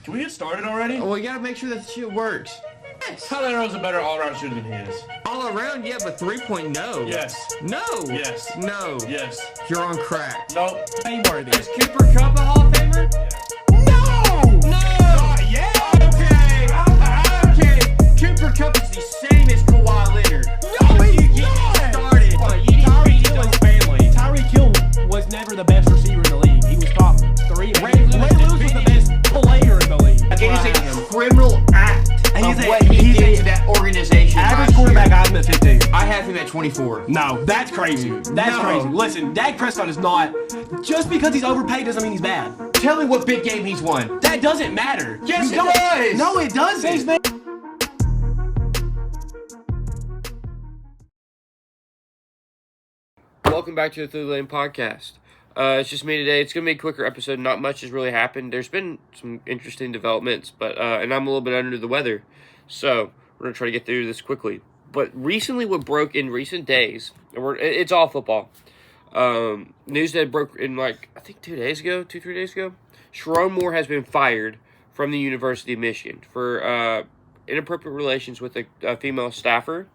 Can we get started already? Well, we gotta make sure that shit works. Tyler Ero's a better all-around shooter than he is. All around, yeah, but 3-point, no. Yes. No. Yes. No. Yes. You're on crack. Nope. Worthy. Is Cooper Kupp a Hall of Famer? No! No! Yeah! Okay. Cooper Kupp is the same as Kawhi Leonard. No, he's not! Started. Tyreek Hill's family. Tyreek Hill was never the best receiver in the league. He was top 3. Ray Lewis was the best player in the league. It is a criminal act And of what he did to that organization. Average quarterback, I have him at 15. I have him at 24. No, that's crazy. That's No. crazy. Listen, Dak Prescott is not. Just because he's overpaid doesn't mean he's bad. Tell me what big game he's won. That doesn't matter. Yes, You it don't- does. No, it doesn't. Welcome back to the Through the Lane podcast. It's just me today. It's going to be a quicker episode. Not much has really happened. There's been some interesting developments, but and I'm a little bit under the weather. So we're going to try to get through this quickly. But recently what broke in recent days, it's all football. News that broke in I think 3 days ago. Sharon Moore has been fired from the University of Michigan for inappropriate relations with a female staffer.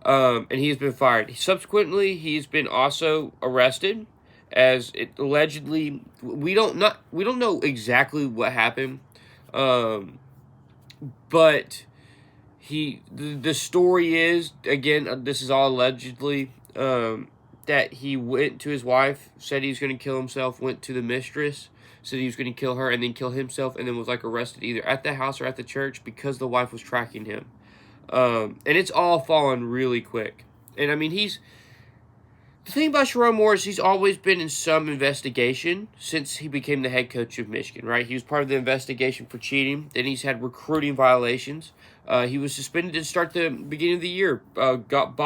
And he's been fired. Subsequently, he's been also arrested, as it allegedly we don't know exactly what happened, but the story is, again, this is all allegedly, that he went to his wife, said he was going to kill himself, went to the mistress, said he was going to kill her and then kill himself, and then was arrested either at the house or at the church because the wife was tracking him. And it's all fallen really quick. And I mean, the thing about Sharon Moore is he's always been in some investigation since he became the head coach of Michigan, right? He was part of the investigation for cheating. Then he's had recruiting violations. He was suspended to start the beginning of the year. Got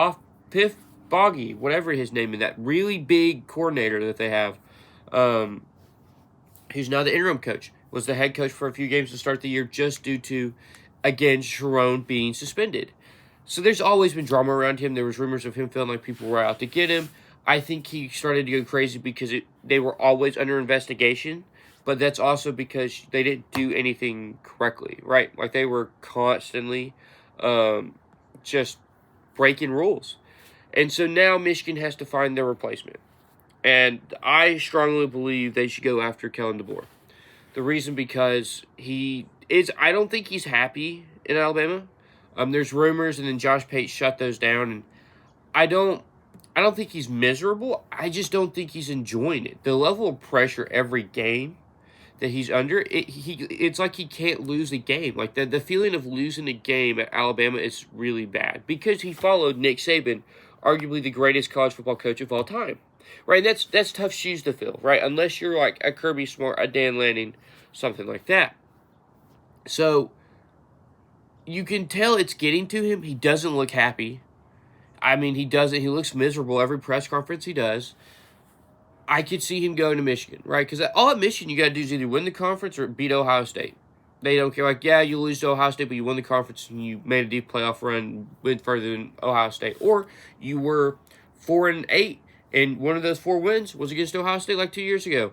Piff Boggy, whatever his name is, that really big coordinator that they have. Who's now the interim coach. Was the head coach for a few games to start the year just due to, again, Sharon being suspended. So there's always been drama around him. There was rumors of him feeling like people were out to get him. I think he started to go crazy because they were always under investigation, but that's also because they didn't do anything correctly, right? They were constantly just breaking rules. And so now Michigan has to find their replacement. And I strongly believe they should go after Kellen DeBoer. The reason because I don't think he's happy in Alabama. There's rumors, and then Josh Pate shut those down. And I don't think he's miserable. I just don't think he's enjoying it. The level of pressure every game that he's under, it's like he can't lose a game. The feeling of losing a game at Alabama is really bad because he followed Nick Saban, arguably the greatest college football coach of all time. Right? That's tough shoes to fill, right? Unless you're like a Kirby Smart, a Dan Lanning, something like that. So you can tell it's getting to him. He doesn't look happy. I mean, he doesn't. He looks miserable every press conference he does. I could see him going to Michigan, right? Because all at Michigan you got to do is either win the conference or beat Ohio State. They don't care. Yeah, you lose to Ohio State, but you won the conference and you made a deep playoff run, went further than Ohio State. Or you were 4-8, and one of those 4 wins was against Ohio State 2 years ago.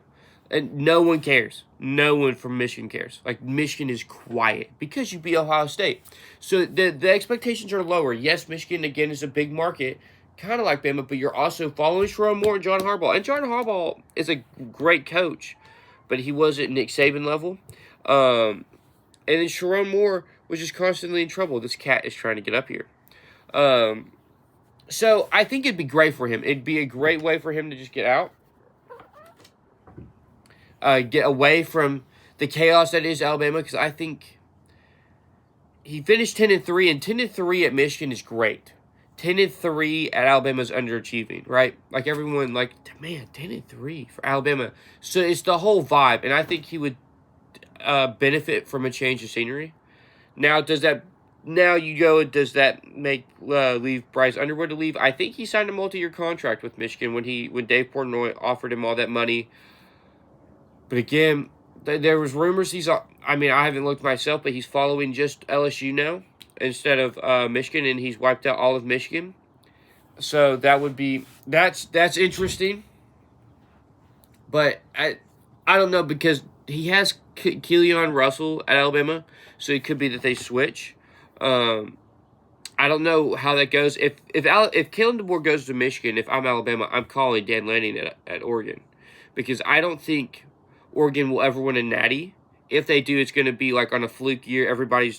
And no one cares. No one from Michigan cares. Michigan is quiet because you beat Ohio State. So the expectations are lower. Yes, Michigan, again, is a big market, kind of like Bama, but you're also following Sharon Moore and John Harbaugh. And John Harbaugh is a great coach, but he wasn't Nick Saban level. And then Sharon Moore was just constantly in trouble. This cat is trying to get up here. So I think it'd be great for him. It'd be a great way for him to just get out. Get away from the chaos that is Alabama, because I think he finished 10-3, and 10-3 at Michigan is great. 10-3 at Alabama is underachieving, right? Everyone, man, 10-3 for Alabama. So it's the whole vibe, and I think he would benefit from a change of scenery. Now, does that make leave Bryce Underwood to leave? I think he signed a multi-year contract with Michigan when Dave Portnoy offered him all that money. But again, there was rumors I haven't looked myself, but he's following just LSU now instead of Michigan, and he's wiped out all of Michigan. So that's interesting. But I don't know, because he has Keelan Russell at Alabama, so it could be that they switch. I don't know how that goes. If Kalen DeBoer goes to Michigan, if I'm Alabama, I'm calling Dan Lanning at Oregon, because I don't think Oregon will ever win a natty. If they do, it's going to be like on a fluke year.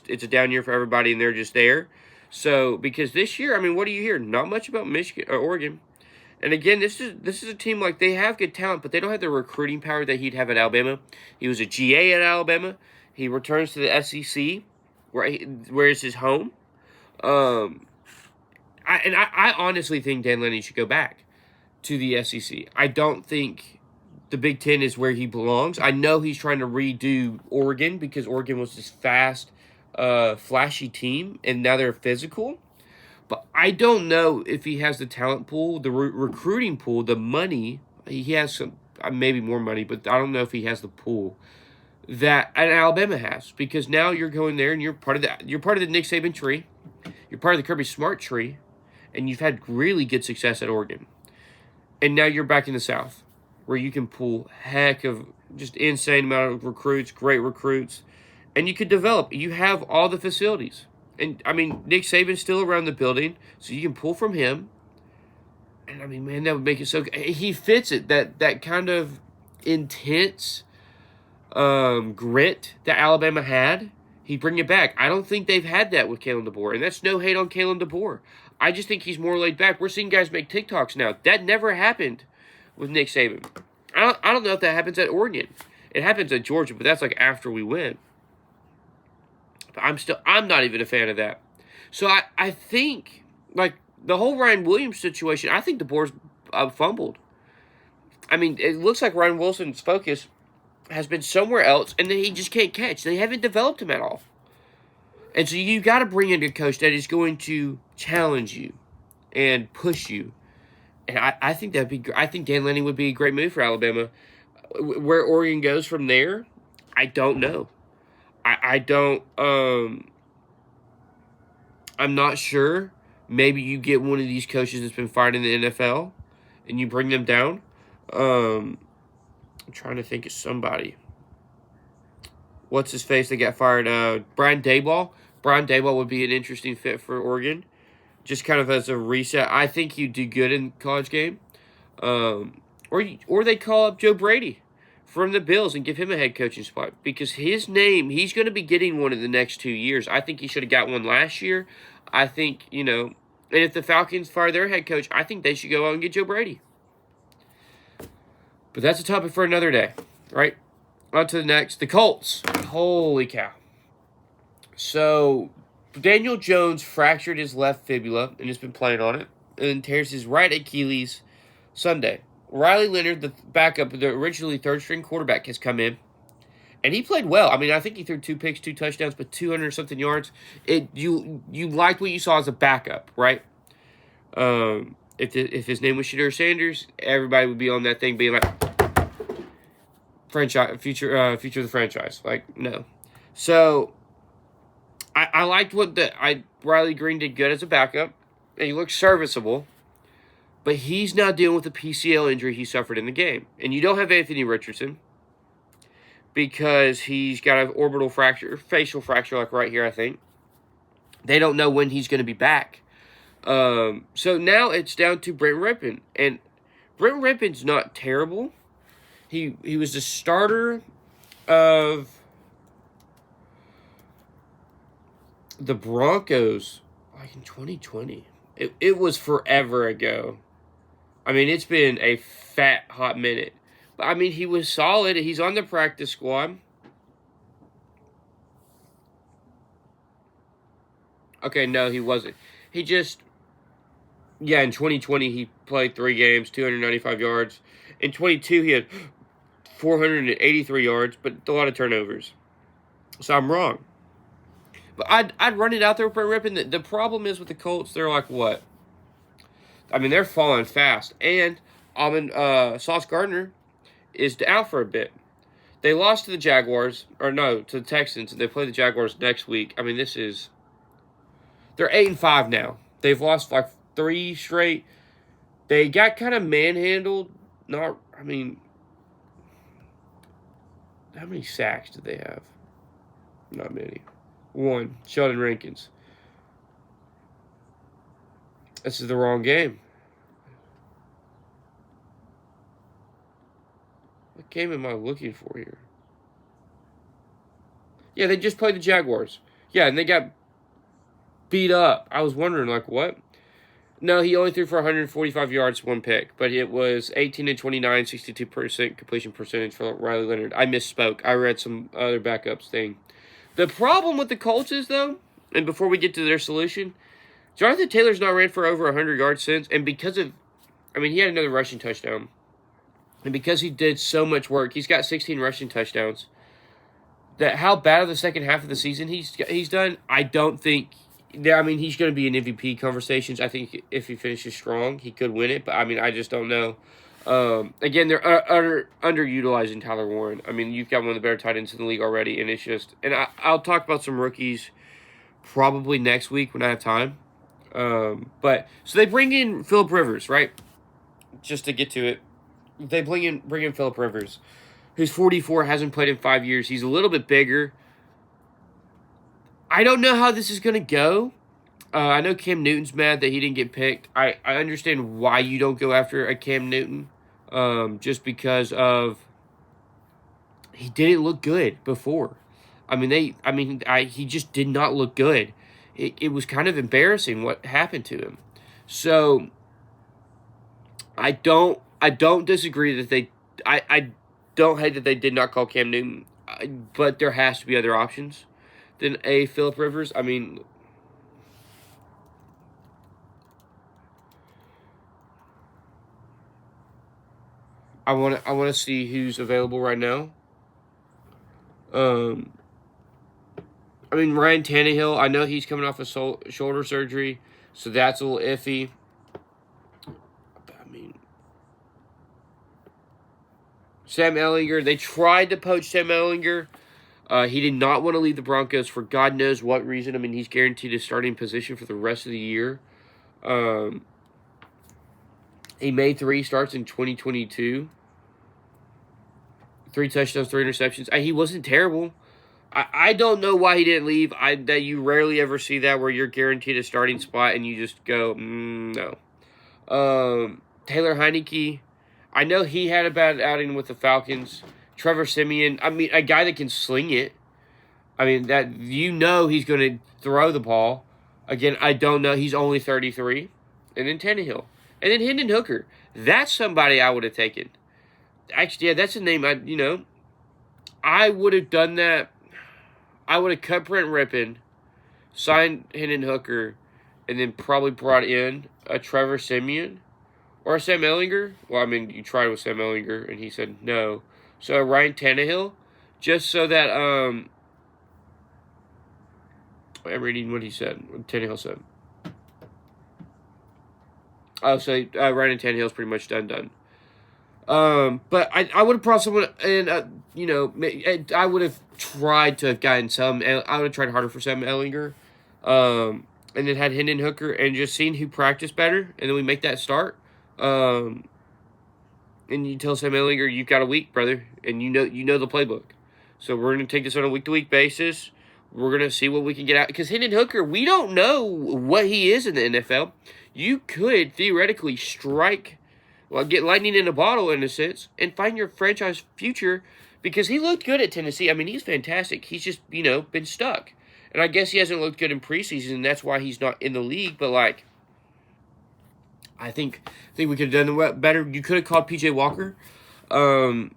It's a down year for everybody, and they're just there. So because this year, I mean, what do you hear? Not much about Michigan or Oregon. And again, this is a team, like, they have good talent, but they don't have the recruiting power that he'd have at Alabama. He was a GA at Alabama. He returns to the SEC, where is his home. I honestly think Dan Lanning should go back to the SEC. I don't think the Big Ten is where he belongs. I know he's trying to redo Oregon because Oregon was this fast, flashy team, and now they're physical. But I don't know if he has the talent pool, the recruiting pool, the money. He has some, maybe more money, but I don't know if he has the pool that Alabama has, because now you're going there and you're part of the Nick Saban tree, you're part of the Kirby Smart tree, and you've had really good success at Oregon, and now you're back in the South, where you can pull heck of just insane amount of recruits, great recruits, and you could develop. You have all the facilities, and I mean Nick Saban's still around the building, so you can pull from him. And I mean, man, that would make it so. He fits it, that kind of intense grit that Alabama had. He'd bring it back. I don't think they've had that with Kalen DeBoer, and that's no hate on Kalen DeBoer. I just think he's more laid back. We're seeing guys make TikToks now. That never happened with Nick Saban. I don't know if that happens at Oregon. It happens at Georgia, but that's like after we win. But I'm not even a fan of that. So I think, like, the whole Ryan Williams situation, I think DeBoer's fumbled. I mean, it looks like Ryan Wilson's focus has been somewhere else, and then he just can't catch. They haven't developed him at all. And so you got to bring in a coach that is going to challenge you and push you. And I think I think Dan Lanning would be a great move for Alabama. Where Oregon goes from there, I don't know. I don't. I'm not sure. Maybe you get one of these coaches that's been fired in the NFL, and you bring them down. I'm trying to think of somebody. What's his face that got fired? Brian Daboll. Brian Daboll would be an interesting fit for Oregon, just kind of as a reset. I think he'd do good in college game. Or they call up Joe Brady from the Bills and give him a head coaching spot, because his name, he's going to be getting one in the next 2 years. I think he should have got one last year. I think, and if the Falcons fire their head coach, I think they should go out and get Joe Brady. But that's a topic for another day, right? On to the next. The Colts. Holy cow. So, Daniel Jones fractured his left fibula and has been playing on it, and tears his right Achilles Sunday. Riley Leonard, the backup, the originally third-string quarterback, has come in, and he played well. I mean, I think he threw 2 picks, 2 touchdowns, but 200-something yards. You liked what you saw as a backup, right? If his name was Shedeur Sanders, everybody would be on that thing being like, future of the franchise. Like, no. So, I liked Riley Green did good as a backup, and he looked serviceable, but he's now dealing with the PCL injury he suffered in the game. And you don't have Anthony Richardson, because he's got an orbital fracture, facial fracture, like right here, I think. They don't know when he's going to be back. So now it's down to Brent Rippon. And Brent Rippon's not terrible. He was the starter of the Broncos like in 2020. It was forever ago. I mean, it's been a fat, hot minute. But, I mean, he was solid. He's on the practice squad. Okay, no, he wasn't. He just... Yeah, in 2020, he played 3 games, 295 yards. In 22, he had 483 yards, but a lot of turnovers. So I'm wrong. But I'd run it out there with Brent Rippon. The problem is with the Colts, they're like, what? I mean, they're falling fast. And Sauce Gardner is out for a bit. They lost to the Jaguars, to the Texans, and they play the Jaguars next week. I mean, they're 8-5 now. They've lost like 3 straight. They got kind of manhandled. How many sacks did they have? Not many. 1. Sheldon Rankins. This is the wrong game. What game am I looking for here? Yeah, they just played the Jaguars. Yeah, and they got beat up. I was wondering, like, what? No, he only threw for 145 yards, 1 pick. But it was 18 and 29, 62% completion percentage for Riley Leonard. I misspoke. I read some other backups thing. The problem with the Colts is, though, and before we get to their solution, Jonathan Taylor's not ran for over 100 yards since. And because of, he had another rushing touchdown. And because he did so much work, he's got 16 rushing touchdowns. That how bad of the second half of the season he's done, I don't think. He's going to be in MVP conversations. I think if he finishes strong, he could win it. But, I just don't know. Again, they're underutilizing Tyler Warren. You've got one of the better tight ends in the league already. And it's just... And I'll talk about some rookies probably next week when I have time. So they bring in Phillip Rivers, right? Just to get to it. They bring in Phillip Rivers, who's 44, hasn't played in 5 years. He's a little bit bigger. I don't know how this is going to go. I know Cam Newton's mad that he didn't get picked. I understand why you don't go after a Cam Newton, just because of he didn't look good before. He just did not look good. It was kind of embarrassing what happened to him. So I don't disagree that they. I don't hate that they did not call Cam Newton, but there has to be other options than a Phillip Rivers. I want to see who's available right now. Ryan Tannehill, I know he's coming off of shoulder surgery, so that's a little iffy. Sam Ehlinger, they tried to poach Sam Ehlinger. He did not want to leave the Broncos for God knows what reason. He's guaranteed a starting position for the rest of the year. He made 3 starts in 2022. 3 touchdowns, 3 interceptions. He wasn't terrible. I don't know why he didn't leave. That you rarely ever see that where you're guaranteed a starting spot and you just go, no. Taylor Heineke, I know he had a bad outing with the Falcons. Trevor Siemian, a guy that can sling it. That he's going to throw the ball. Again, I don't know. He's only 33. And then Tannehill. And then Hendon Hooker. That's somebody I would have taken. Actually, yeah, that's a name I would have done that. I would have cut Brent Rippon, signed Hendon Hooker, and then probably brought in a Trevor Siemian. Or Sam Ehlinger? Well, you tried with Sam Ehlinger, and he said no. So Ryan Tannehill, just so that, I'm reading what he said, what Tannehill said. Oh, so Ryan Tannehill's pretty much done. But I would have brought someone in, I would have tried to have gotten I would have tried harder for Sam Ehlinger, and then had Hendon Hooker, and just seen who practiced better, and then we make that start. And you tell Sam Ehlinger, you've got a week, brother, and you know the playbook. So we're going to take this on a week-to-week basis. We're going to see what we can get out. Because Hendon Hooker, we don't know what he is in the NFL. You could theoretically get lightning in a bottle in a sense, and find your franchise future, because he looked good at Tennessee. He's fantastic. He's just, been stuck. And I guess he hasn't looked good in preseason, and that's why he's not in the league. But, I think we could have done better. You could have called P.J. Walker. I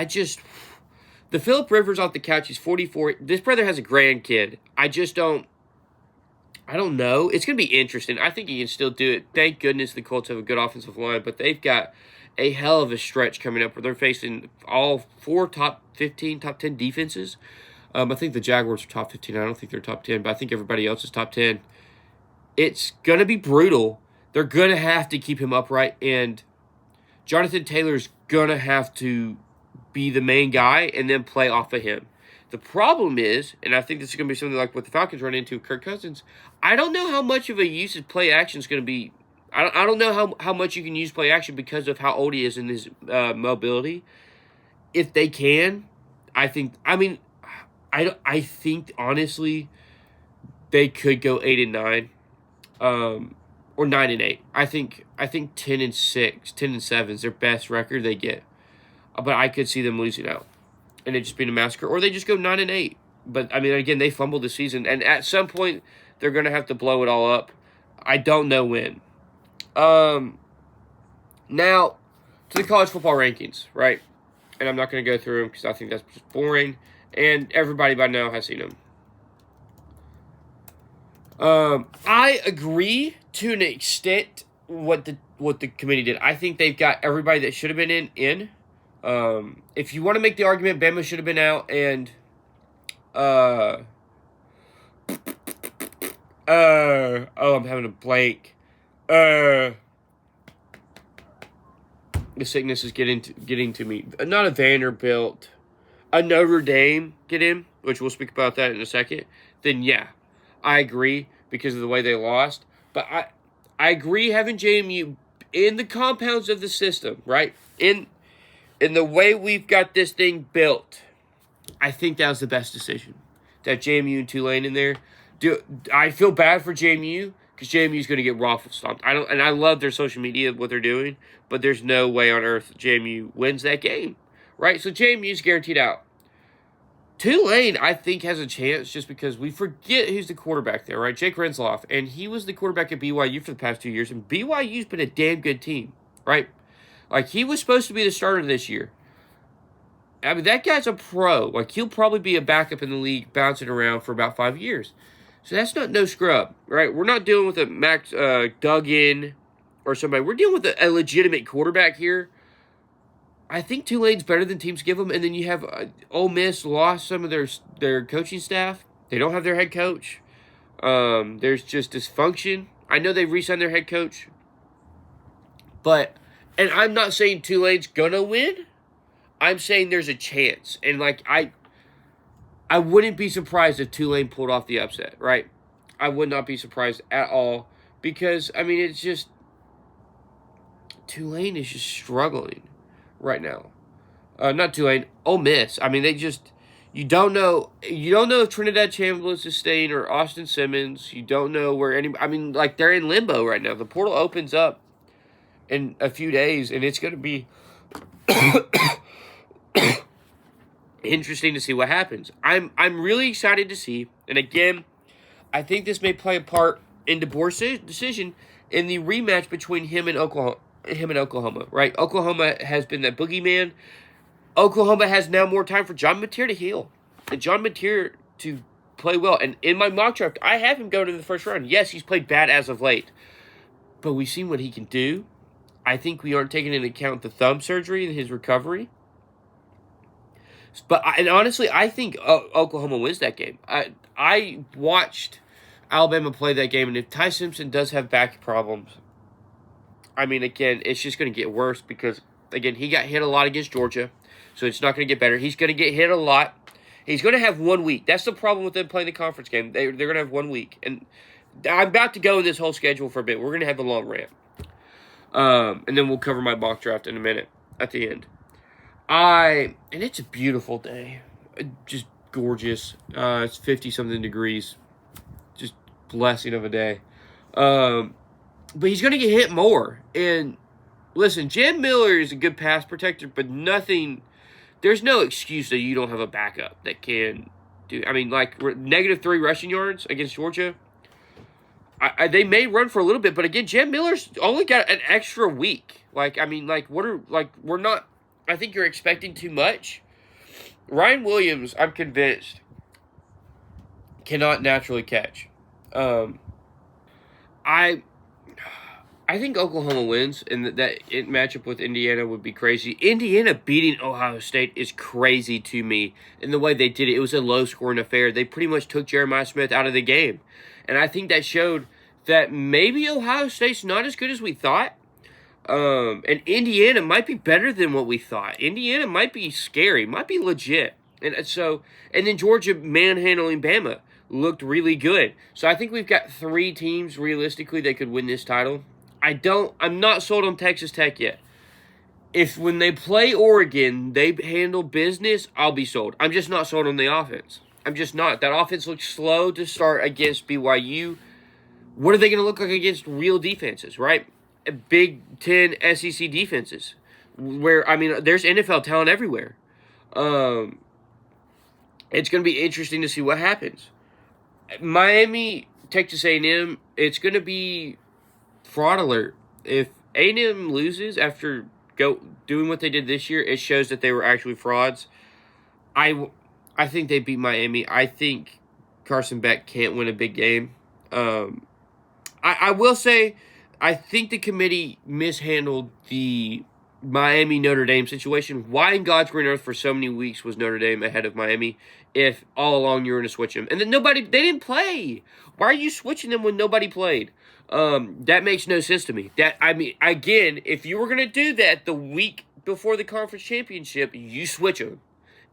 just... The Phillip Rivers off the couch, he's 44. This brother has a grandkid. I don't know. It's going to be interesting. I think he can still do it. Thank goodness the Colts have a good offensive line, but they've got a hell of a stretch coming up where they're facing all 4 top 15, top 10 defenses. I think the Jaguars are top 15. I don't think they're top 10, but I think everybody else is top 10. It's going to be brutal. They're going to have to keep him upright, and Jonathan Taylor's going to have to be the main guy and then play off of him. The problem is, and I think this is going to be something like what the Falcons run into Kirk Cousins, I don't know how much of a use of play action is going to be. I don't know how much you can use play action because of how old he is in his mobility. if they can, I think honestly they could go 8-9, or 9-8. I think 10-6, 10-7 is their best record they get. But I could see them losing out and it just being a massacre, or they just go 9-8. But I mean, again, they fumbled the season, and at some point they're gonna have to blow it all up. I don't know when. Now to the college football rankings, right? And I'm not gonna go through them because I think that's just boring, and everybody by now has seen them. I agree to an extent what the committee did. I think they've got everybody that should have been in. If you want to make the argument, Bama should have been out, and I'm having a blank. The sickness is getting to me. Not a Vanderbilt, a Notre Dame get in, which we'll speak about that in a second. Then yeah, I agree because of the way they lost. But I agree having JMU in the compounds of the system, right? In the way we've got this thing built, I think that was the best decision. To have JMU and Tulane in there. I feel bad for JMU because JMU is going to get raffle stomped. I love their social media, what they're doing, but there's no way on earth JMU wins that game, right? So JMU is guaranteed out. Tulane, I think, has a chance just because we forget who's the quarterback there, right? Jake Rensloff, and he was the quarterback at BYU for the past 2 years, and BYU's been a damn good team, right? Like, he was supposed to be the starter this year. I mean, that guy's a pro. Like, he'll probably be a backup in the league, bouncing around for about 5 years. So that's not no scrub, right? We're not dealing with a Max Duggan or somebody. We're dealing with a legitimate quarterback here. I think Tulane's better than teams give them. And then you have Ole Miss lost some of their coaching staff. They don't have their head coach. There's just dysfunction. I know they've re-signed their head coach. And I'm not saying Tulane's going to win. I'm saying there's a chance. And, like, I wouldn't be surprised if Tulane pulled off the upset, right? I would not be surprised at all. Because, I mean, it's just... Tulane is just struggling right now. Not Tulane, Ole Miss. I mean, they just... You don't know if Trinidad Chambliss is staying or Austin Simmons. You don't know where any... I mean, like, they're in limbo right now. The portal opens up in a few days, and it's going to be interesting to see what happens. I'm really excited to see, and again, I think this may play a part in DeBoer's decision in the rematch between him and Oklahoma, right? Oklahoma has been that boogeyman. Oklahoma has now more time for John Mateer to heal, and John Mateer to play well. And in my mock draft, I have him going in the first round. Yes, he's played bad as of late, but we've seen what he can do. I think we aren't taking into account the thumb surgery and his recovery. And honestly, I think Oklahoma wins that game. I watched Alabama play that game, and if Ty Simpson does have back problems, I mean, again, it's just going to get worse because, again, he got hit a lot against Georgia, so it's not going to get better. He's going to get hit a lot. He's going to have 1 week. That's the problem with them playing the conference game. They're going to have 1 week. And I'm about to go in this whole schedule for a bit. We're going to have a long rant. And then we'll cover my mock draft in a minute at the end. And it's a beautiful day. Just gorgeous. It's 50-something degrees. Just blessing of a day. But he's going to get hit more. And listen, Jam Miller is a good pass protector, but there's no excuse that you don't have a backup that can do. I mean, like, -3 rushing yards against Georgia. They may run for a little bit, but again, Jam Miller's only got an extra week. Like, I mean, like, we're not, I think you're expecting too much. Ryan Williams, I'm convinced, cannot naturally catch. I think Oklahoma wins, and that matchup with Indiana would be crazy. Indiana beating Ohio State is crazy to me in the way they did it. It was a low-scoring affair. They pretty much took Jeremiah Smith out of the game. And I think that showed that maybe Ohio State's not as good as we thought. And Indiana might be better than what we thought. Indiana might be scary, might be legit. And then Georgia manhandling Bama looked really good. So I think we've got 3 teams realistically that could win this title. I'm not sold on Texas Tech yet. if when they play Oregon, they handle business, I'll be sold. I'm just not sold on the offense. I'm just not. That offense looks slow to start against BYU. What are they going to look like against real defenses, right? Big Ten SEC defenses, where, I mean, there's NFL talent everywhere. It's going to be interesting to see what happens. Miami, Texas A&M, it's going to be fraud alert. If A&M loses after doing what they did this year, it shows that they were actually frauds. I think they beat Miami. I think Carson Beck can't win a big game. I will say, I think the committee mishandled the Miami Notre Dame situation. Why in God's green earth for so many weeks was Notre Dame ahead of Miami if all along you were going to switch them? And then they didn't play. Why are you switching them when nobody played? That makes no sense to me. Again, if you were going to do that the week before the conference championship, you switch them.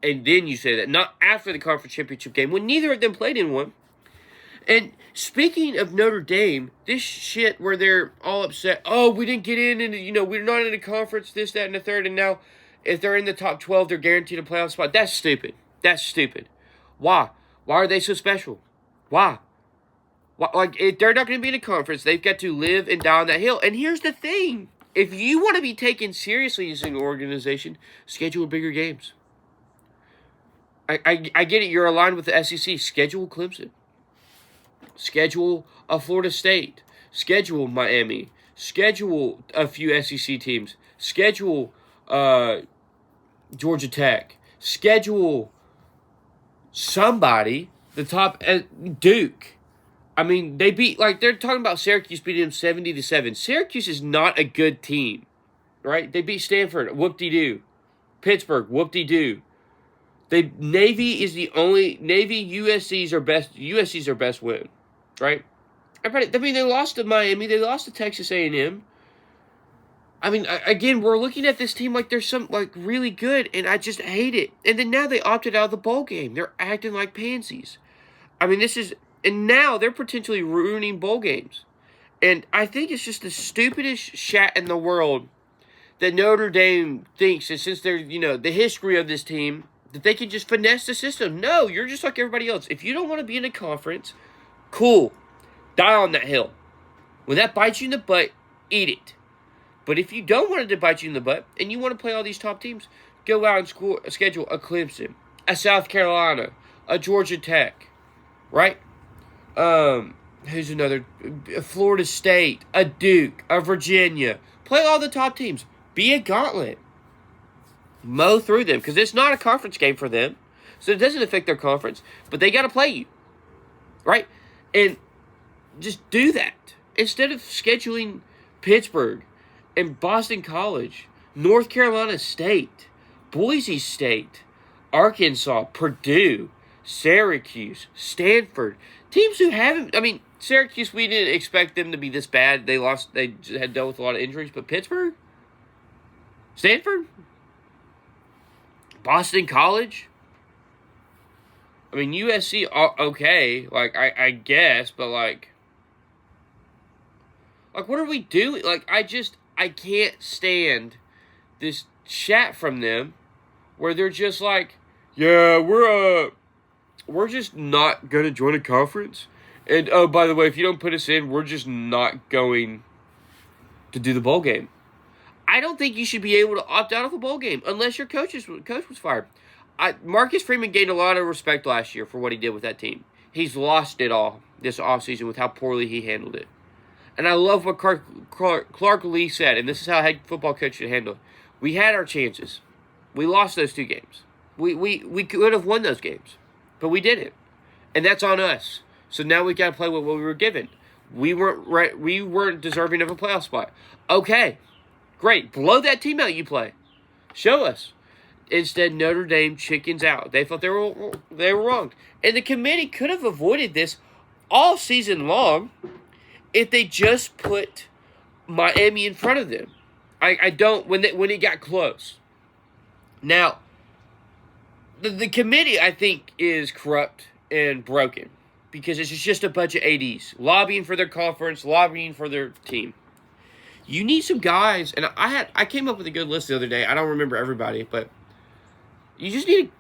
And then you say that, not after the conference championship game, when neither of them played in one. And speaking of Notre Dame, this shit where they're all upset, oh, we didn't get in, and, we're not in a conference, this, that, and the third, and now if they're in the top 12, they're guaranteed a playoff spot. That's stupid. That's stupid. Why? Why are they so special? Why? If they're not going to be in a conference, they've got to live and die on that hill. And here's the thing. If you want to be taken seriously as an organization, schedule bigger games. I get it. You're aligned with the SEC. Schedule Clemson. Schedule a Florida State. Schedule Miami. Schedule a few SEC teams. Schedule Georgia Tech. Schedule somebody. The top Duke. I mean, they beat, they're talking about Syracuse beating them 70-7. Syracuse is not a good team, right? They beat Stanford, whoop-de-doo. Pittsburgh, whoop-de-doo. Navy USC's their best win, right? They lost to Miami. They lost to Texas A&M. I mean, again, we're looking at this team like they're really good, and I just hate it. And then now they opted out of the bowl game. They're acting like pansies. I mean, and now they're potentially ruining bowl games. And I think it's just the stupidest shat in the world that Notre Dame thinks that since they're, the history of this team, that they can just finesse the system. No, you're just like everybody else. If you don't want to be in a conference, cool. Die on that hill. When that bites you in the butt, eat it. But if you don't want it to bite you in the butt, and you want to play all these top teams, go out and schedule a Clemson, a South Carolina, a Georgia Tech, right? Who's another? A Florida State, a Duke, a Virginia. Play all the top teams. Be a gauntlet. Mow through them, because it's not a conference game for them, so it doesn't affect their conference, but they got to play you, right? And just do that instead of scheduling Pittsburgh and Boston College, North Carolina State, Boise State, Arkansas, Purdue, Syracuse, Stanford, teams who haven't. I mean, Syracuse, we didn't expect them to be this bad. They had dealt with a lot of injuries, but Pittsburgh, Stanford, Boston College? I mean, USC, okay, I guess, but, what are we doing? I can't stand this chat from them where they're just yeah, we're just not going to join a conference. And, oh, by the way, if you don't put us in, we're just not going to do the bowl game. I don't think you should be able to opt out of a bowl game unless your coach was fired. Marcus Freeman gained a lot of respect last year for what he did with that team. He's lost it all this offseason with how poorly he handled it. And I love what Clark Lee said, and this is how a head football coach should handle it. We had our chances. We lost those 2 games. We could have won those games, but we didn't. And that's on us. So now we got to play with what we were given. We weren't deserving of a playoff spot. Okay. Great. Blow that team out you play. Show us. Instead, Notre Dame chickens out. They thought they were wrong. And the committee could have avoided this all season long if they just put Miami in front of them. I don't, when it got close. Now, the committee, I think, is corrupt and broken because it's just a bunch of ADs lobbying for their conference, lobbying for their team. You need some guys, and I came up with a good list the other day. I don't remember everybody, but you just need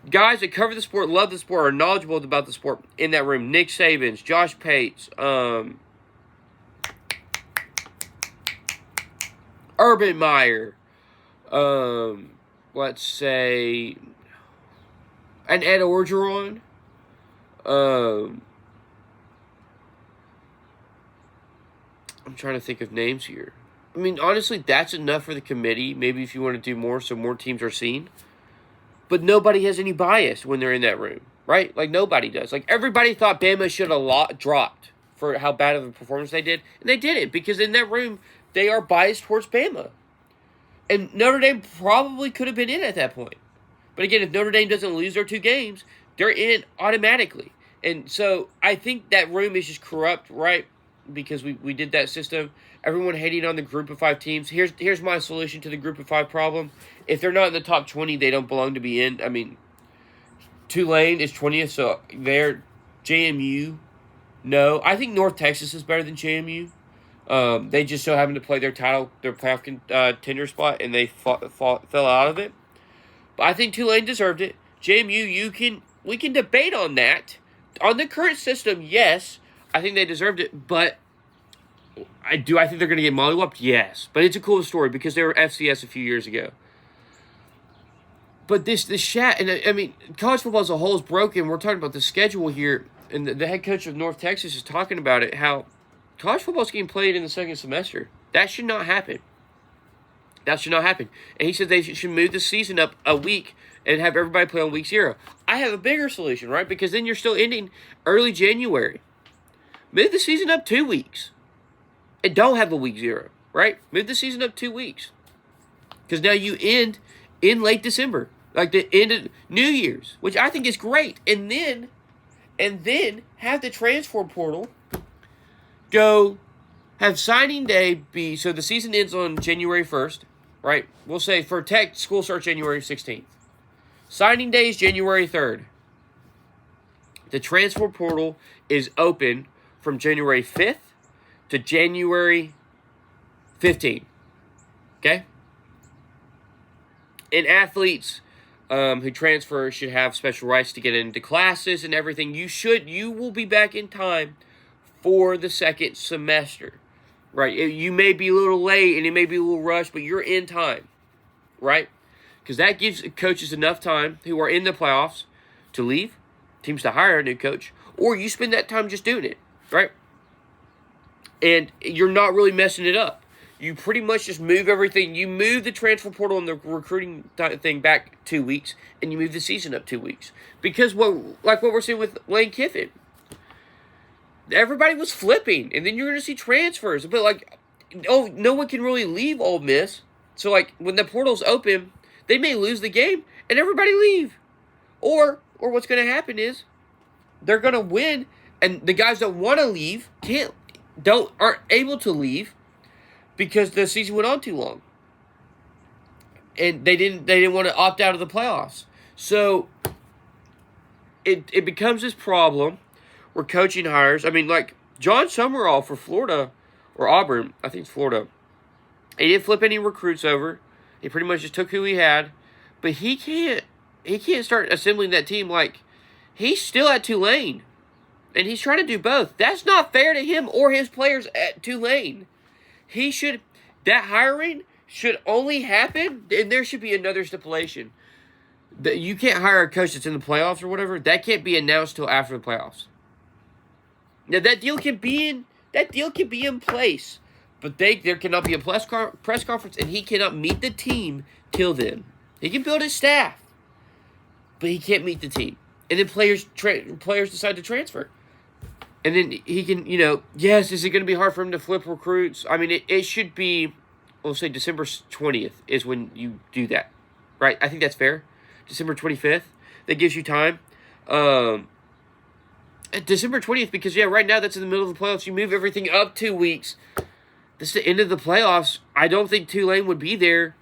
guys that cover the sport, love the sport, are knowledgeable about the sport in that room. Nick Sabans, Josh Pates, Urban Meyer, let's say, an Ed Orgeron. I'm trying to think of names here. I mean, honestly, that's enough for the committee. Maybe if you want to do more so more teams are seen. But nobody has any bias when they're in that room, right? Like, nobody does. Like, everybody thought Bama should have dropped for how bad of a performance they did. And they didn't, because in that room, they are biased towards Bama. And Notre Dame probably could have been in at that point. But again, if Notre Dame doesn't lose their 2 games, they're in automatically. And so I think that room is just corrupt, right? Because we did that system. Everyone hating on the group of 5 teams. Here's my solution to the group of 5 problem. If they're not in the top 20, they don't belong to be in. I mean, Tulane is 20th, so they're JMU. No, I think North Texas is better than JMU. They just so happen to play their playoff contender spot, and they fell out of it. But I think Tulane deserved it. JMU, we can debate on that. On the current system, yes, I think they deserved it, but I think they're going to get mollywopped? Yes. But it's a cool story because they were FCS a few years ago. But this chat, and I mean, college football as a whole is broken. We're talking about the schedule here, and the head coach of North Texas is talking about it, how college football is getting played in the second semester. That should not happen. That should not happen. And he said they should move the season up a week and have everybody play on week 0. I have a bigger solution, right? Because then you're still ending early January. Move the season up 2 weeks. And don't have a week 0, right? Move the season up 2 weeks. Because now you end in late December. Like the end of New Year's, which I think is great. And then have the transfer portal go have signing day be, so the season ends on January 1st, right? We'll say for Tech, school starts January 16th. Signing day is January 3rd. The transfer portal is open from January 5th to January 15th. Okay? And athletes who transfer should have special rights to get into classes and everything. You will be back in time for the second semester. Right? You may be a little late and it may be a little rushed, but you're in time. Right? Because that gives coaches enough time who are in the playoffs to leave, teams to hire a new coach, or you spend that time just doing it. Right? And you're not really messing it up. You pretty much just move everything. You move the transfer portal and the recruiting thing back 2 weeks, and you move the season up 2 weeks. Because what we're seeing with Lane Kiffin, everybody was flipping, and then you're going to see transfers. But no one can really leave Ole Miss. So when the portal's open, they may lose the game, and everybody leave. Or what's going to happen is they're going to win, and the guys that want to leave aren't able to leave. Because the season went on too long. And they didn't want to opt out of the playoffs. So it becomes this problem where coaching hires, I mean, like John Summerall for Florida or Auburn, I think it's Florida. He didn't flip any recruits over. He pretty much just took who he had. But he can't start assembling that team like he's still at Tulane. And he's trying to do both. That's not fair to him or his players at Tulane. That hiring should only happen, and there should be another stipulation. That you can't hire a coach that's in the playoffs or whatever. That can't be announced till after the playoffs. Now that deal can be in place, but there cannot be a press conference, and he cannot meet the team till then. He can build his staff, but he can't meet the team, and then players decide to transfer. And then he can, yes, is it going to be hard for him to flip recruits? I mean, it should be, we'll say December 20th is when you do that, right? I think that's fair. December 25th, that gives you time. December 20th, because, right now that's in the middle of the playoffs. You move everything up 2 weeks. This is the end of the playoffs. I don't think Tulane would be there.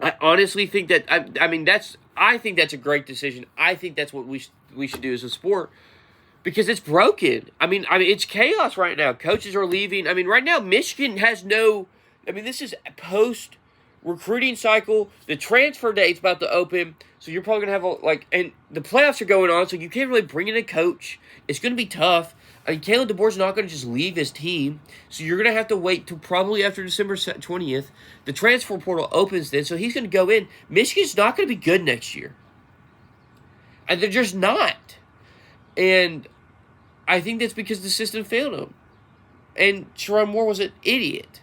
I honestly think that, I think that's a great decision. I think that's what we should do as a sport. because it's broken. I mean, it's chaos right now. Coaches are leaving. I mean, right now Michigan has no. I mean, this is post recruiting cycle. The transfer date's about to open, so you're probably gonna have and the playoffs are going on, so you can't really bring in a coach. It's gonna be tough. I mean, Caleb DeBoer's not gonna just leave his team, so you're gonna have to wait till probably after December 20th. The transfer portal opens then, so he's gonna go in. Michigan's not gonna be good next year, and they're just not. And I think that's because the system failed him, and Sherrone Moore was an idiot.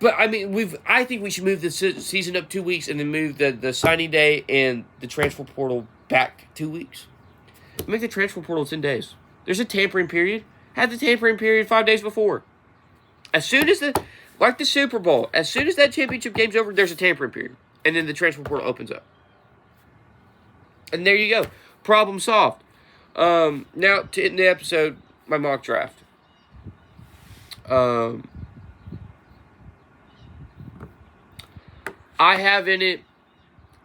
But, I mean, I think we should move the season up 2 weeks and then move the signing day and the transfer portal back 2 weeks. Make the transfer portal 10 days. There's a tampering period. Have the tampering period 5 days before. As soon as like the Super Bowl, as soon as that championship game's over, there's a tampering period. And then the transfer portal opens up. And there you go. Problem solved. Now, to end the episode, my mock draft. I have in it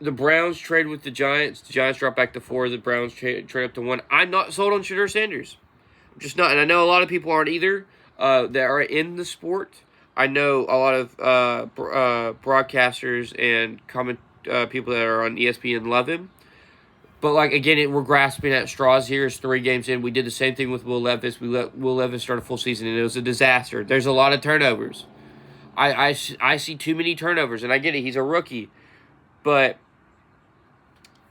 the Browns trade with the Giants. The Giants drop back to 4. The Browns trade up to 1. I'm not sold on Shedeur Sanders. I'm just not. And I know a lot of people aren't either that are in the sport. I know a lot of broadcasters and people that are on ESPN love him. But, again, we're grasping at straws here. It's 3 games in. We did the same thing with Will Levis. We let Will Levis start a full season, and it was a disaster. There's a lot of turnovers. I see too many turnovers, and I get it. He's a rookie. But,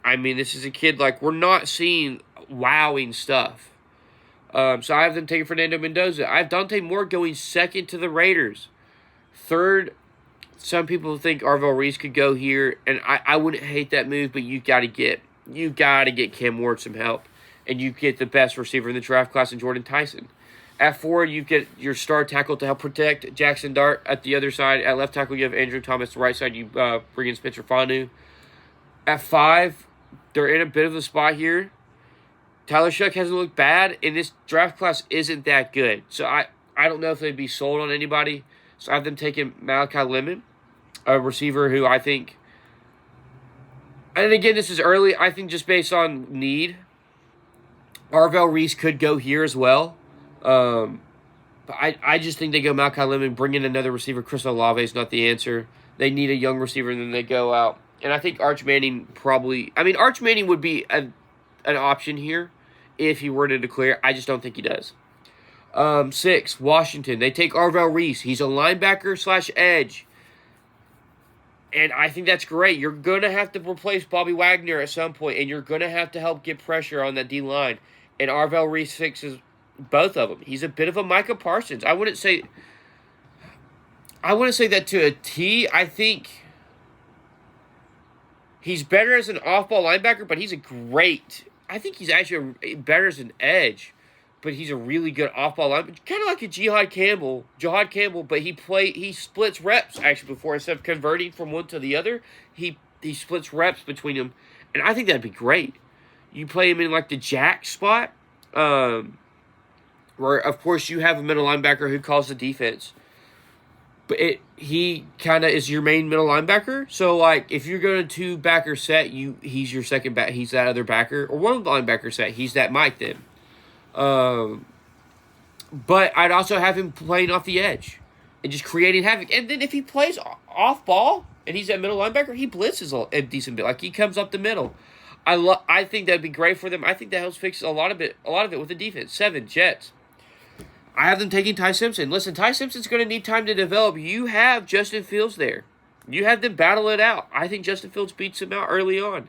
I mean, this is a kid, we're not seeing wowing stuff. So I have them taking Fernando Mendoza. I have Dante Moore going second to the Raiders. Third, some people think Arvell Reese could go here, and I wouldn't hate that move, but you got to get Cam Ward some help, and you get the best receiver in the draft class in Jordan Tyson. At 4, you get your star tackle to help protect Jackson Dart. At the other side, at left tackle, you have Andrew Thomas. The right side, you bring in Spencer Fanu. At 5, they're in a bit of a spot here. Tyler Shuck hasn't looked bad, and this draft class isn't that good. So I don't know if they'd be sold on anybody. So I have them taking Malachi Lemon, a receiver who I think, and again, this is early, I think just based on need, Arvell Reese could go here as well. But I just think they go Malachi Lemon, bring in another receiver. Chris Olave is not the answer. They need a young receiver, and then they go out. And I think Arch Manning Arch Manning would be an option here if he were to declare. I just don't think he does. 6, Washington. They take Arvell Reese. He's a linebacker / edge. And I think that's great. You're going to have to replace Bobby Wagner at some point, and you're going to have to help get pressure on that D-line. And Arvell Reese fixes both of them. He's a bit of a Micah Parsons. I wouldn't say that to a T. I think he's better as an off-ball linebacker, but I think he's actually better as an edge, but he's a really good off-ball linebacker. Kind of like a Jihad Campbell, but he splits reps, actually, before. Instead of converting from one to the other, he splits reps between them, and I think that'd be great. You play him in, the jack spot, where, of course, you have a middle linebacker who calls the defense. But he kind of is your main middle linebacker. So, if you're going to 2-backer set, he's your second back. He's that other backer. Or one linebacker set, he's that Mike then. But I'd also have him playing off the edge and just creating havoc. And then if he plays off ball and he's that middle linebacker, he blitzes a decent bit. He comes up the middle. I think that'd be great for them. I think that helps fix a lot of it with the defense. 7, Jets. I have them taking Ty Simpson. Listen, Ty Simpson's going to need time to develop. You have Justin Fields there. You have them battle it out. I think Justin Fields beats him out early on.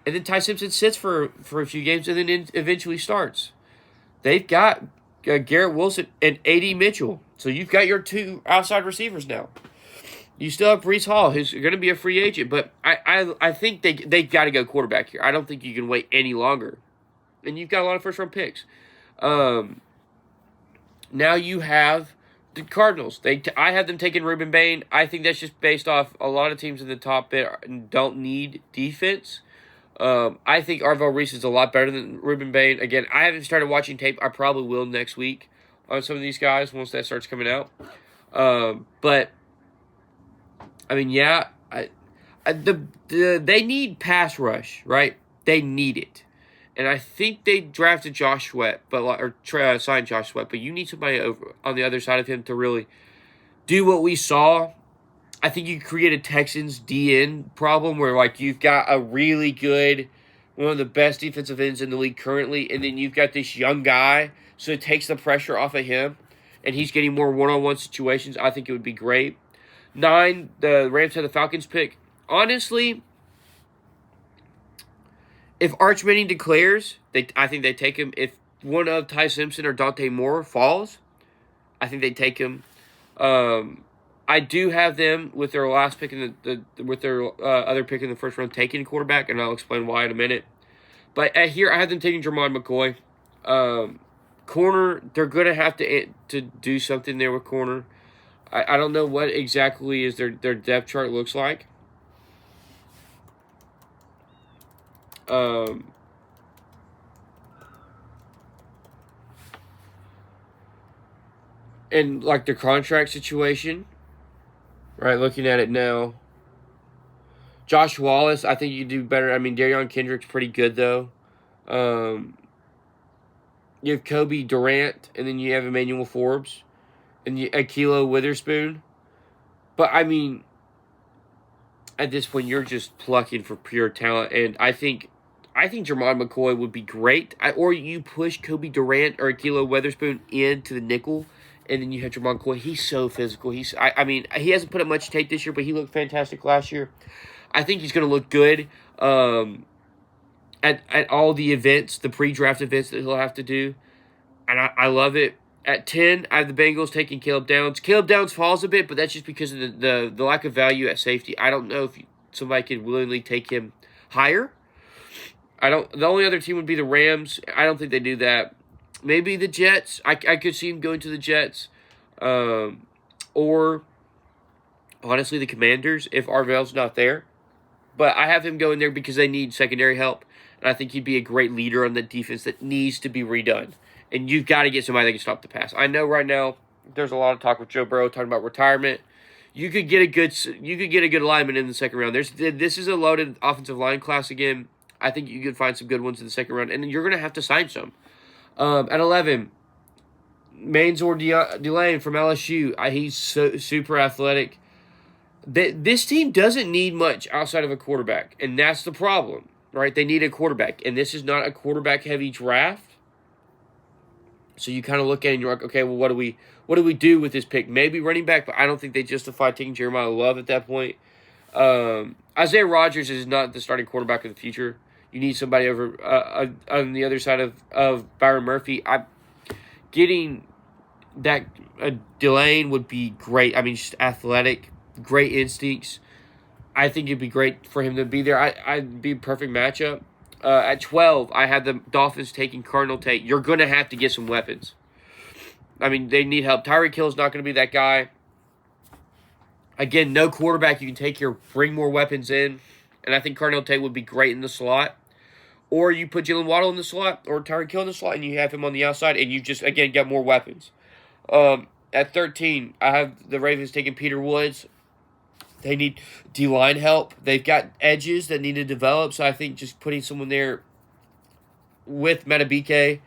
And then Ty Simpson sits for a few games and then eventually starts. They've got Garrett Wilson and A.D. Mitchell. So you've got your 2 outside receivers now. You still have Breece Hall, who's going to be a free agent. But I think they got to go quarterback here. I don't think you can wait any longer. And you've got a lot of first-round picks. Now you have the Cardinals. I have them taking Ruben Bain. I think that's just based off a lot of teams in the top bit don't need defense. I think Arvell Reese is a lot better than Ruben Bain. Again, I haven't started watching tape. I probably will next week on some of these guys once that starts coming out. But I mean, they need pass rush, right? They need it. And I think they drafted Josh Sweat, signed Josh Sweat. But you need somebody over on the other side of him to really do what we saw. I think you create a Texans DN problem where, like, you've got a really good, one of the best defensive ends in the league currently, and then you've got this young guy, so it takes the pressure off of him, and he's getting more one-on-one situations. I think it would be great. 9, the Rams had the Falcons pick. Honestly, if Arch Manning declares, I think they take him. If one of Ty Simpson or Dante Moore falls, I think they take him. I do have them with their last pick in with their other pick in the first round taking a quarterback, and I'll explain why in a minute. But here I have them taking Jermon McCoy. Corner, they're going to have to do something there with corner. I don't know what exactly is their depth chart looks like. And like the contract situation, right? Looking at it now, Josh Wallace, I think you do better. I mean, Darion Kendrick's pretty good though. You have Kobe Durant, and then you have Emmanuel Forbes, and Akilo Witherspoon. But I mean, at this point, you're just plucking for pure talent, and I think Jermon McCoy would be great. Or you push Kobe Durant or Akilo Witherspoon into the nickel, and then you have Jermon McCoy. He's so physical. I mean, he hasn't put up much tape this year, but he looked fantastic last year. I think he's going to look good at all the events, the pre-draft events that he'll have to do. And I love it. At 10, I have the Bengals taking Caleb Downs. Caleb Downs falls a bit, but that's just because of the lack of value at safety. I don't know if somebody could willingly take him higher. The only other team would be the Rams. I don't think they do that. Maybe the Jets. I could see him going to the Jets. Or, honestly, the Commanders if Arvell's not there. But I have him going there because they need secondary help. And I think he'd be a great leader on the defense that needs to be redone. And you've got to get somebody that can stop the pass. I know right now there's a lot of talk with Joe Burrow talking about retirement. You could get a good lineman in the second round. This is a loaded offensive line class again. I think you could find some good ones in the second round, and you're going to have to sign some. At 11, Mansour Delane from LSU. He's super athletic. This team doesn't need much outside of a quarterback, and that's the problem, right? They need a quarterback, and this is not a quarterback-heavy draft. So you kind of look at it and you're like, okay, well, what do we do with this pick? Maybe running back, but I don't think they justify taking Jeremiah Love at that point. Isaiah Rodgers is not the starting quarterback of the future. You need somebody over on the other side of Byron Murphy. Getting that Delane would be great. I mean, just athletic, great instincts. I think it'd be great for him to be there. I'd be a perfect matchup. At 12, I had the Dolphins taking Cardinal Tate. You're going to have to get some weapons. I mean, they need help. Tyreek Hill's not going to be that guy. Again, no quarterback you can take here. Bring more weapons in. And I think Cardinal Tate would be great in the slot. Or you put Jalen Waddle in the slot or Tyreek Hill in the slot and you have him on the outside and you just, again, got more weapons. At 13, I have the Ravens taking Peter Woods. They need D-line help. They've got edges that need to develop, so I think just putting someone there with Metabike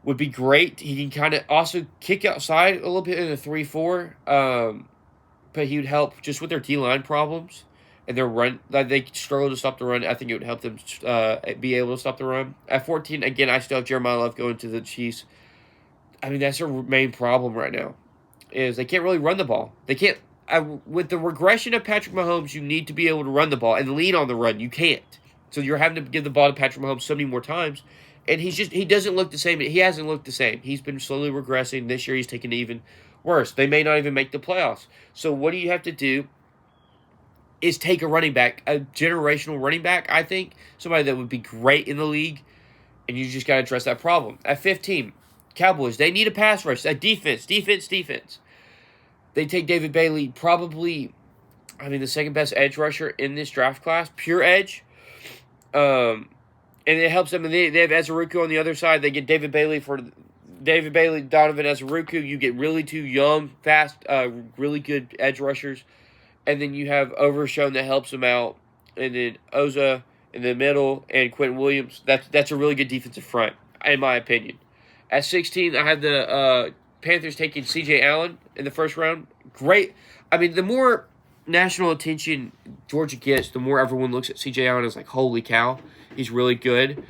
would be great. He can kind of also kick outside a little bit in a 3-4, but he would help just with their D-line problems and their run. They struggle to stop the run. I think it would help them be able to stop the run. At 14, again, I still have Jeremiah Love going to the Chiefs. I mean, that's their main problem right now, is they can't really run the ball. They can't. With the regression of Patrick Mahomes, you need to be able to run the ball and lean on the run. You can't. So you're having to give the ball to Patrick Mahomes so many more times. And he doesn't look the same. He hasn't looked the same. He's been slowly regressing. This year he's taken it even worse. They may not even make the playoffs. So what do you have to do is take a running back, a generational running back, I think. Somebody that would be great in the league. And you just got to address that problem. At 15, Cowboys, they need a pass rush, a defense. They take David Bailey, probably, the second best edge rusher in this draft class, pure edge. And it helps them. And they have Ezeruku on the other side. They get David Bailey, Donovan Ezeruku. You get really two young, fast, really good edge rushers. And then you have Overshown that helps them out. And then Oza in the middle, and Quentin Williams. That's a really good defensive front, in my opinion. At 16, I have the Panthers taking C.J. Allen in the first round. Great. I mean, the more national attention Georgia gets, the more everyone looks at C.J. Allen as like, holy cow, he's really good.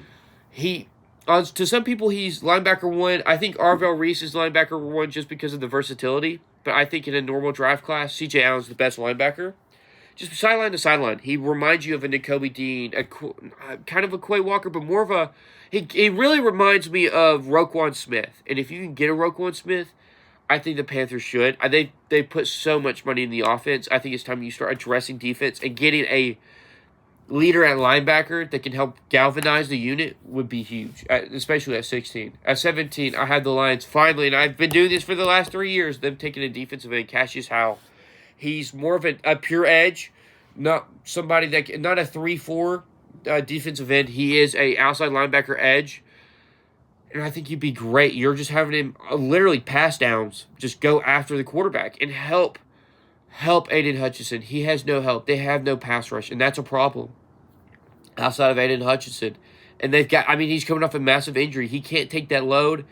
To some people, he's linebacker 1. I think Arvell Reese is linebacker 1 just because of the versatility. But I think in a normal draft class, C.J. Allen's the best linebacker. Just sideline to sideline, he reminds you of a Nakobe Dean, kind of a Quay Walker, but more of a... He really reminds me of Roquan Smith. And if you can get a Roquan Smith, I think the Panthers should. They put so much money in the offense. I think it's time you start addressing defense, and getting a leader at linebacker that can help galvanize the unit would be huge, especially at 16. At 17, I had the Lions finally, and I've been doing this for the last 3 years, them taking a defensive end, Cassius Howell. He's more of a pure edge, not somebody that not a 3-4 defensive end. He is a outside linebacker edge, and I think he'd be great. You're just having him literally pass downs, just go after the quarterback and help Aiden Hutchinson. He has no help. They have no pass rush, and that's a problem outside of Aiden Hutchinson. And he's coming off a massive injury. He can't take that load.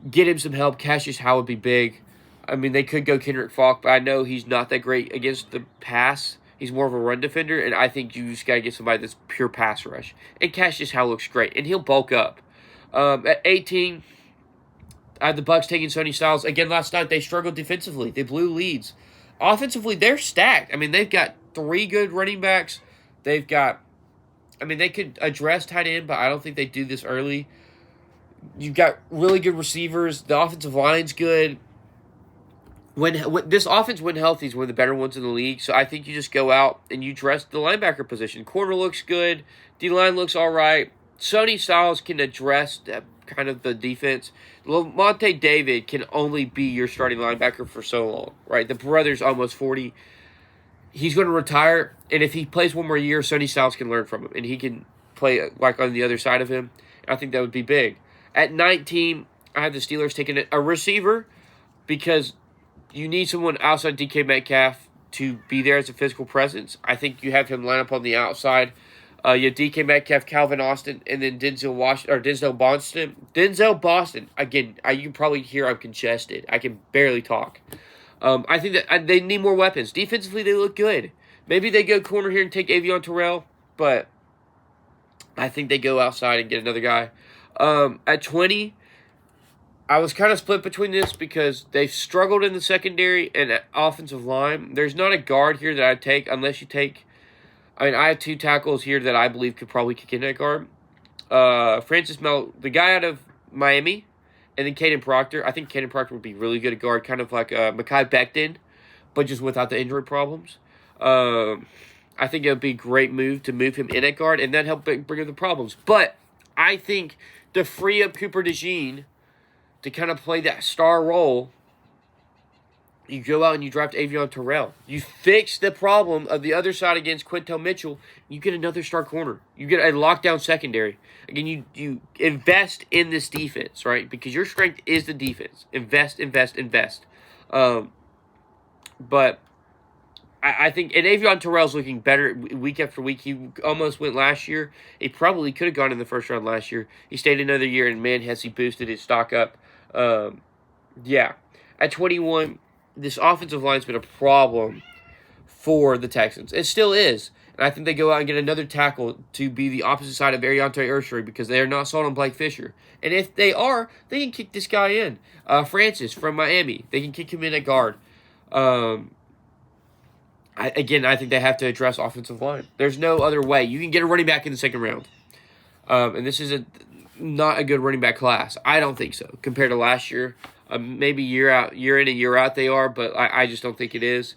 Get him some help. Cassius Howell would be big. I mean, they could go Kendrick Falk, but I know he's not that great against the pass. He's more of a run defender, and I think you just got to get somebody that's pure pass rush. And Cassius Howell looks great, and he'll bulk up. At 18, I have the Bucs taking Sonny Styles. Again, last night they struggled defensively. They blew leads. Offensively, they're stacked. I mean, they've got 3 good running backs. They could address tight end, but I don't think they do this early. You've got really good receivers. The offensive line's good. When this offense, when healthy, is one of the better ones in the league. So I think you just go out and you dress the linebacker position. Corner looks good. D-line looks all right. Sonny Styles can address kind of the defense. Lamonte David can only be your starting linebacker for so long, right? The brother's almost 40. He's going to retire, and if he plays one more year, Sonny Styles can learn from him, and he can play like on the other side of him. I think that would be big. At 19, I have the Steelers taking a receiver because you need someone outside DK Metcalf to be there as a physical presence. I think you have him line up on the outside. You have DK Metcalf, Calvin Austin, and then Denzel Boston. Denzel Boston. Again, you can probably hear I'm congested. I can barely talk. I think that they need more weapons. Defensively, they look good. Maybe they go corner here and take Avion Terrell, but I think they go outside and get another guy. At 20, I was kind of split between this because they've struggled in the secondary and offensive line. There's not a guard here that I'd take unless you take... I have 2 tackles here that I believe could probably kick in that guard. Francis Mel, the guy out of Miami, and then Caden Proctor. I think Caden Proctor would be really good at guard, kind of like Mekhi Becton, but just without the injury problems. I think it would be a great move to move him in at guard, and that help bring up the problems. But I think to free up Cooper DeJean to kind of play that star role, you go out and you draft Avion Terrell. You fix the problem of the other side against Quintel Mitchell. You get another star corner. You get a lockdown secondary. Again, you invest in this defense, right? Because your strength is the defense. Invest. But I think, and Avion Terrell's looking better week after week. He almost went last year. He probably could have gone in the first round last year. He stayed another year, and man, has he boosted his stock up. Yeah. At 21, this offensive line's been a problem for the Texans. It still is. And I think they go out and get another tackle to be the opposite side of Ariante Urshery because they are not sold on Blake Fisher. And if they are, they can kick this guy in. Francis from Miami, they can kick him in at guard. I think they have to address offensive line. There's no other way. You can get a running back in the second round. And this is not a good running back class. I don't think so compared to last year. Maybe year in and year out they are, but I just don't think it is.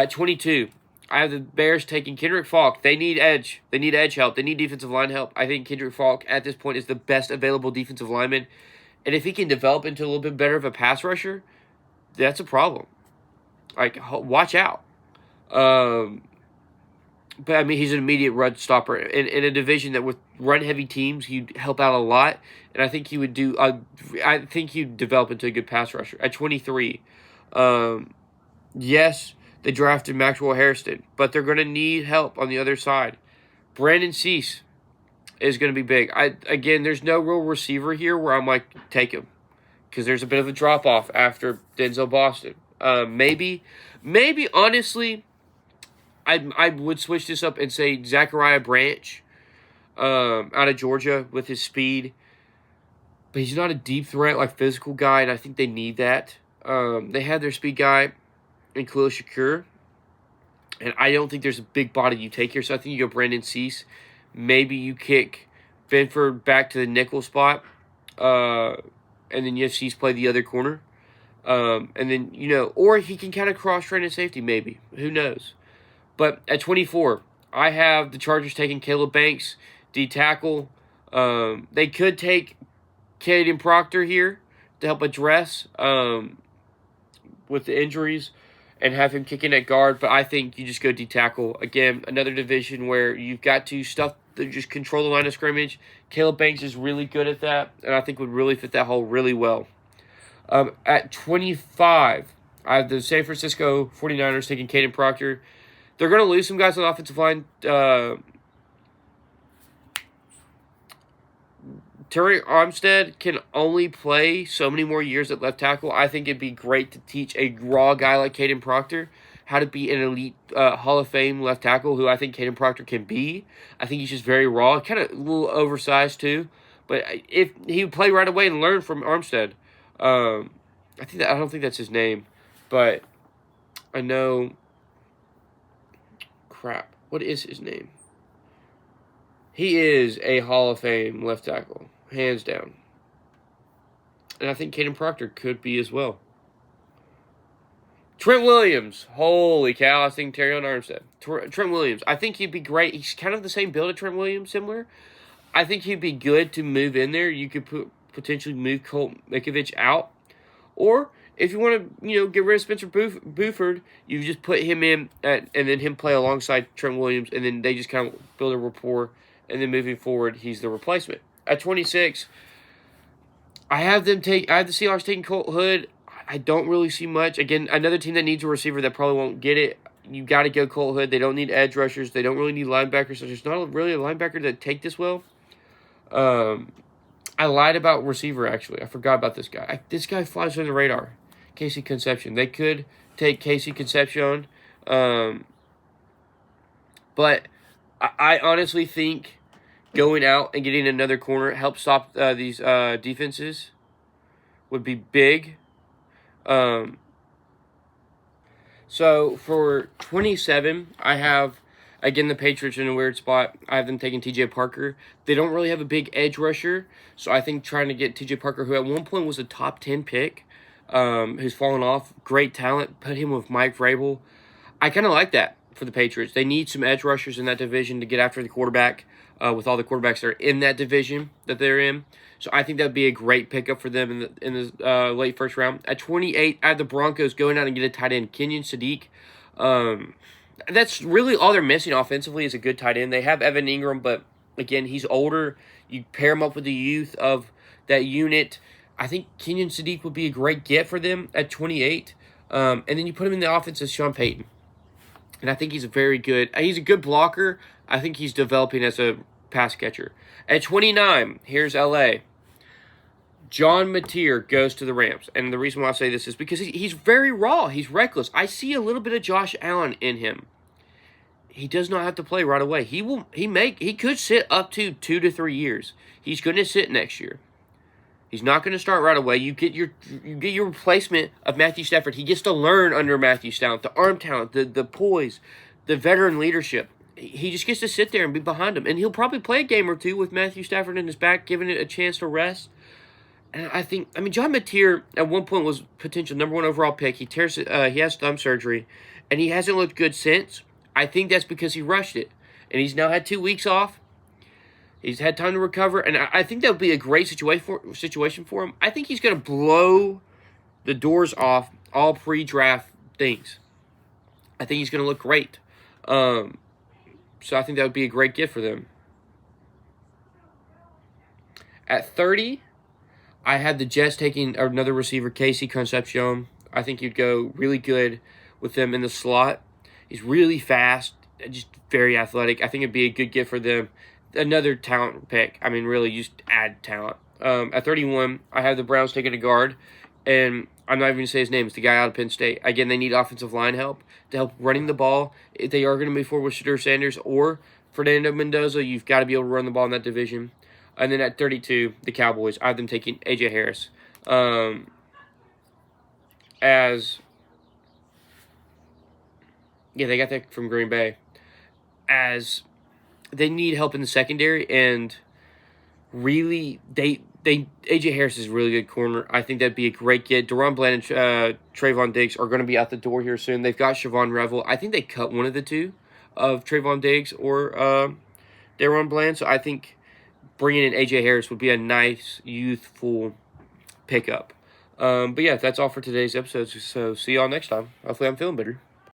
22, I have the Bears taking Kendrick Falk. They need edge. They need edge help. They need defensive line help. I think Kendrick Falk at this point is the best available defensive lineman. And if he can develop into a little bit better of a pass rusher, that's a problem. Like, watch out. But, I mean, he's an immediate run stopper. In a division that with run-heavy teams, he'd help out a lot. And I think he would do I think he'd develop into a good pass rusher. At 23, yes, they drafted Maxwell Hairston, but they're going to need help on the other side. Brandon Cease is going to be big. Again, there's no real receiver here where I'm like, take him. Because there's a bit of a drop-off after Denzel Boston. Maybe, honestly, I would switch this up and say Zachariah Branch out of Georgia with his speed. But he's not a deep threat, like physical guy, and I think they need that. They had their speed guy in Khalil Shakur, and I don't think there's a big body you take here, so I think you go Brandon Cease. Maybe you kick Benford back to the nickel spot, and then you have Cease play the other corner. And then, or he can kind of cross-train at safety, maybe. Who knows? But at 24, I have the Chargers taking Caleb Banks, D-tackle. They could take Caden Proctor here to help address with the injuries and have him kick in at guard, but I think you just go D-tackle. Again, another division where you've got to just control the line of scrimmage. Caleb Banks is really good at that, and I think would really fit that hole really well. At 25, I have the San Francisco 49ers taking Caden Proctor. They're going to lose some guys on the offensive line. Terry Armstead can only play so many more years at left tackle. I think it'd be great to teach a raw guy like Caden Proctor how to be an elite Hall of Fame left tackle, who I think Caden Proctor can be. I think he's just very raw, kind of a little oversized too. But if he would play right away and learn from Armstead, I don't think that's his name, but I know. Crap, what is his name? He is a Hall of Fame left tackle, hands down. And I think Caden Proctor could be as well. Trent Williams. Holy cow, I think Terrion Armstead. Trent Williams. I think he'd be great. He's kind of the same build as Trent Williams, similar. I think he'd be good to move in there. You could potentially move Colt Mikovich out. Or if you want to, get rid of Spencer Buford, you just put him in and then him play alongside Trent Williams, and then they just kind of build a rapport. And then moving forward, he's the replacement. At 26, I have the Seahawks taking Colt Hood. I don't really see much. Again, another team that needs a receiver that probably won't get it. You got to go Colt Hood. They don't need edge rushers. They don't really need linebackers. So there's not really a linebacker that take this well. I lied about receiver, actually. I forgot about this guy. This guy flies under the radar. Casey Concepcion. They could take Casey Concepcion. But I honestly think going out and getting another corner help stop these defenses would be big. So for 27, I have, again, the Patriots in a weird spot. I have them taking TJ Parker. They don't really have a big edge rusher, so I think trying to get TJ Parker, who at one point was a top 10 pick, who's fallen off, great talent, put him with Mike Vrabel. I kind of like that for the Patriots. They need some edge rushers in that division to get after the quarterback with all the quarterbacks that are in that division that they're in. So I think that would be a great pickup for them in the late first round. At 28, I have the Broncos going out and get a tight end, Kenyon Sadiq. That's really all they're missing offensively is a good tight end. They have Evan Ingram, but again, he's older. You pair him up with the youth of that unit. I think Kenyon Sadiq would be a great get for them at 28. And then you put him in the offense as Sean Payton. And I think he's a good blocker. I think he's developing as a pass catcher. At 29, here's LA. John Mateer goes to the Rams. And the reason why I say this is because he's very raw. He's reckless. I see a little bit of Josh Allen in him. He does not have to play right away. He could sit up to 2 to 3 years. He's going to sit next year. He's not going to start right away. You get your replacement of Matthew Stafford. He gets to learn under Matthew's talent, the arm talent, the poise, the veteran leadership. He just gets to sit there and be behind him. And he'll probably play a game or two with Matthew Stafford in his back, giving it a chance to rest. And John Mateer at one point was potential number 1 overall pick. He has thumb surgery, and he hasn't looked good since. I think that's because he rushed it. And he's now had 2 weeks off. He's had time to recover, and I think that would be a great situation for him. I think he's going to blow the doors off all pre-draft things. I think he's going to look great. So I think that would be a great gift for them. At 30, I had the Jets taking another receiver, Casey Concepcion. I think he'd go really good with them in the slot. He's really fast. just very athletic. I think it'd be a good gift for them. Another talent pick. I mean, really, just add talent. At 31, I have the Browns taking a guard, and I'm not even going to say his name. It's the guy out of Penn State. Again, they need offensive line help to help running the ball. If they are going to move forward with Shadur Sanders or Fernando Mendoza, you've got to be able to run the ball in that division. And then at 32, the Cowboys, I have them taking A.J. Harris. They got that from Green Bay. As they need help in the secondary, and really, A.J. Harris is a really good corner. I think that'd be a great get. Deron Bland and Trayvon Diggs are going to be out the door here soon. They've got Siobhan Revel. I think they cut one of the two of Trayvon Diggs or Deron Bland. So I think bringing in A.J. Harris would be a nice, youthful pickup. But yeah, that's all for today's episode. So see y'all next time. Hopefully I'm feeling better.